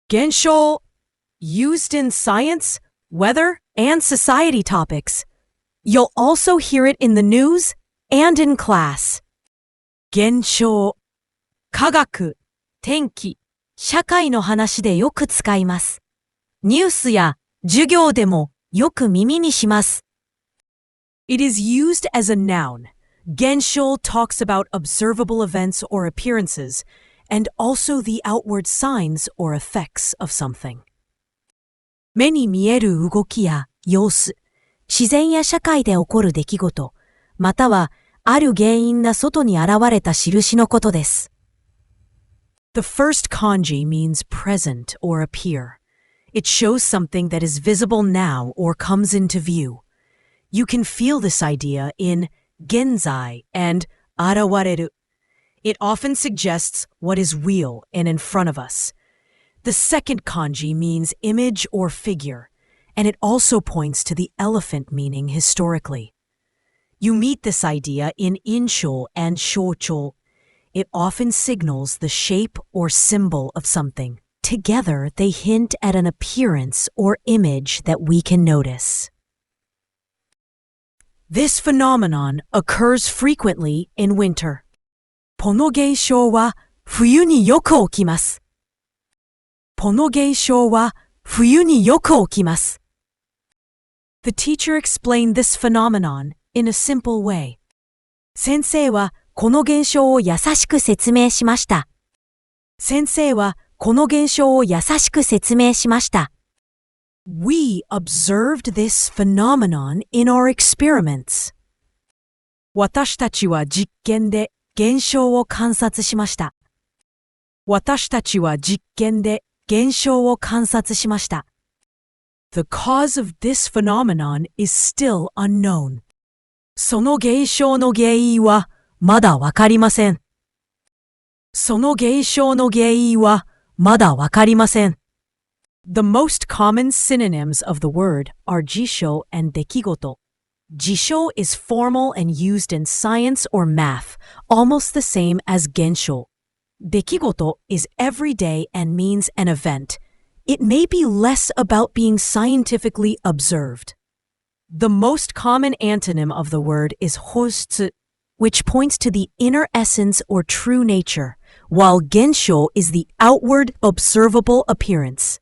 genshō, used in science, weather, and society topics. You'll also hear it in the news and in class. genshō, 科学、天気、社会の話でよく使います。ニュースや授業でもよく耳にします。It is used as a noun. genshō talks about observable events or appearances, and also the outward signs or effects of something. 目に見える動きや様子、自然や社会で起こる出来事、またはある原因が外に現れた印のことです。The first kanji means present or appear. It shows something that is visible now or comes into view. You can feel this idea in genzai and arawareru. It often suggests what is real and in front of us. The second kanji means image or figure, and it also points to the elephant meaning historically. You meet this idea in inshō and shōchō. It often signals the shape or symbol of something. Together, they hint at an appearance or image that we can notice. This phenomenon occurs frequently in winter. この現象は冬によく起きます。この現象は冬によく起きます。The teacher explained this phenomenon in a simple way. 先生はこの現象を優しく説明しました。先生はこの現象を優しく説明しました。We observed this phenomenon in our experiments. 私たちは実験で現象を観察しました。私たちは実験で現象を観察しました。The cause of this phenomenon is still unknown. その現象の原因はまだわかりません。その現象の原因はまだわかりません。The most common synonyms of the word are jishō and dekigoto. Jishō is formal and used in science or math, almost the same as genshō. Dekigoto is everyday and means an event. It may be less about being scientifically observed. The most common antonym of the word is hōshitsu, which points to the inner essence or true nature, while genshō is the outward observable appearance.